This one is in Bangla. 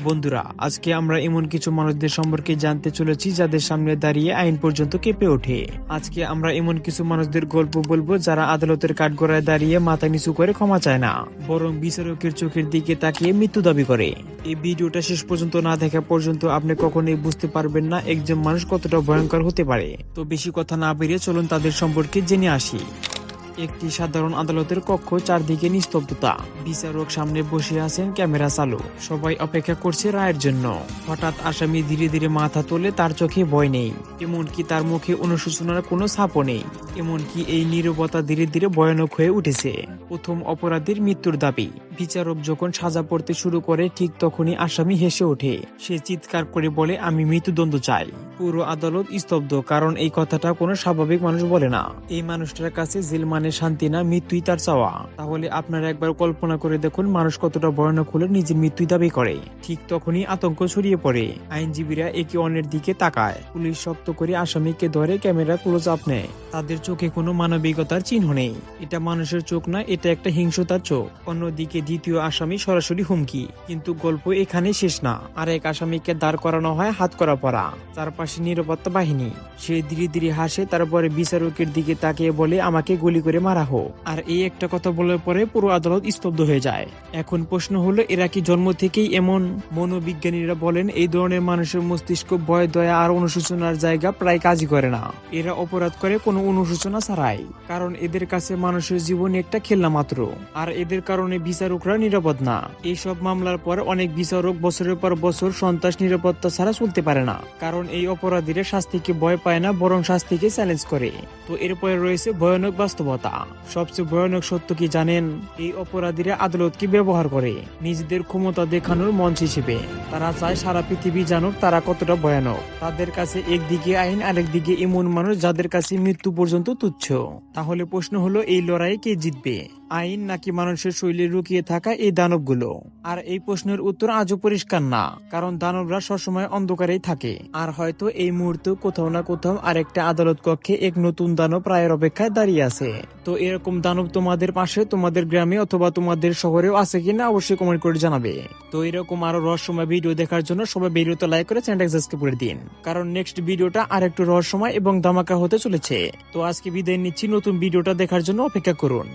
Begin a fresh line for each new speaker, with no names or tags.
বন্ধুরা, আজকে আমরা এমন কিছু মানুষদের সম্পর্কে জানতে চলেছি যাদের সামনে দাঁড়িয়ে আইন পর্যন্ত কেঁপে ওঠে। আজকে আমরা এমন কিছু মানুষদের গল্প বলবো যারা আদালতের কাঠগড়ায় দাঁড়িয়ে মাথা নিচু করে ক্ষমা চায় না, বরং বিচারকের চোখের দিকে তাকিয়ে মৃত্যু দাবি করে। এই ভিডিওটা শেষ পর্যন্ত না দেখা পর্যন্ত আপনি কখনোই বুঝতে পারবেন না একজন মানুষ কতটা ভয়ঙ্কর হতে পারে। তো বেশি কথা না বেরিয়ে চলুন তাদের সম্পর্কে জেনে আসি। একটি সাধারণ আদালতের কক্ষ, চারদিকে নিস্তব্ধতা। বিচারক সামনে বসে আছেন, ক্যামেরা চালু, সবাই অপেক্ষা করছে রায়ের জন্য। হঠাৎ আসামি ধীরে ধীরে মাথা তোলে, তার চোখে ভয় নেই, এমনকি তার মুখে অনুশোচনার কোনো ছাপও নেই। এমনকি এই নীরবতা ধীরে ধীরে ভয়ানক হয়ে উঠেছে। প্রথম অপরাধীর মৃত্যুর দাবি। বিচারক যখন সাজা পড়তে শুরু করে ঠিক তখনই আসামি হেসে ওঠে। সে চিৎকার করে বলে, আমি মৃত্যুদণ্ড চাই। পুরো আদালত স্তব্ধ, কারণ এই কথাটা কোনো স্বাভাবিক মানুষ বলে না। এই মানুষটার কাছে জেল মানে শান্তি না, মৃত্যুই তার চাওয়া। তাহলে আপনারা একবার কল্পনা করে দেখুন মানুষ কতটা ভয়ানক হলে নিজের মৃত্যুই দাবি করে। ঠিক তখনই আতঙ্ক ছড়িয়ে পড়ে। আইনজীবীরা একে অন্যের দিকে তাকায়, পুলিশ শক্ত করে আসামিকে ধরে, ক্যামেরা ক্লোজ আপ নেয়। তাদের চোখে কোনো মানবিকতার চিহ্ন নেই। এটা মানুষের চোখ না, এটা একটা হিংস্রতার চোখ। অন্যদিকে দ্বিতীয় আসামি সরাসরি হুমকি। কিন্তু গল্প এখানে শেষ না। আরেক আসামিকে দাঁড় করানো হয় হাত করা পরা। তার পাশে নিরাপত্তা বাহিনী। সে ধীরে ধীরে হাসে, তারপরে বিচারকের দিকে তাকিয়ে বলে, আমাকে গুলি করে মারা হোক। আর এই একটা কথা বলার পরে পুরো আদালত স্তব্ধ হয়ে যায়। এখন প্রশ্ন হলো, এরা কি জন্ম থেকেই এমন? মনোবিজ্ঞানীরা বলেন এই ধরনের মানুষের মস্তিষ্ক ভয়, দয়া আর অনুশোচনার জায়গা প্রায় কাজই করে না। এরা অপরাধ করে কোনো অনুশোচনা ছাড়াই, কারণ এদের কাছে মানুষের জীবন একটা খেলনা মাত্র। আর এদের কারণে বিচারকরা নিরাপদ না। এইসব মামলার পর অনেক বিচারক বছরের পর বছর সন্ত্রাস নিরাপত্তা ছাড়া চলতে পারে না, কারণ এই অপরাধীরা শাস্তিকে ভয় পায় না, বরং শাস্তিকে চ্যালেঞ্জ করে। তো এরপরে রয়েছে ভয়ানক বাস্তবতা। সবচেয়ে ভয়ানক সত্য কি জানেন? এই অপরাধীরা আদালতকে ব্যবহার করে নিজেদের ক্ষমতা দেখানোর মঞ্চ হিসেবে। তারা চায় সারা পৃথিবী জানুক তারা কতটা ভয়ানক। তাদের কাছে একদিকে আইন, আরেকদিকে এমন মানুষ যাদের কাছে মৃত্যু পর্যন্ত তুচ্ছ। তাহলে প্রশ্ন হলো, এই লড়াই কে জিতবে? আইন নাকি মানুষের শৈলী লুকিয়ে থাকা এই দানবগুলো? আর এই প্রশ্নের উত্তর আজও পরিষ্কার না, কারণ দানবরা সবসময় অন্ধকারেই থাকে। আর হয়তো এই মুহূর্তে কোথাও না কোথাও আরেকটা আদালত কক্ষে এক নতুন দানব রায়ের অপেক্ষায় দাঁড়িয়ে আছে। তো এরকম দানব তোমাদের পাশে, তোমাদের গ্রামে অথবা তোমাদের শহরেও আছে কিনা অবশ্যই কমেন্ট করে জানাবে। তো এরকম আরো রহস্যময় ভিডিও দেখার জন্য সবাই ভিডিওতে লাইক করে চ্যানেলটা সাবস্ক্রাইব করে দিন, কারণ নেক্সট ভিডিওটা আরেকটু রহস্যময় এবং ধামাকা হতে চলেছে। তো আজকে বিদায় নিচ্ছি, নতুন ভিডিওটা দেখার জন্য অপেক্ষা করুন।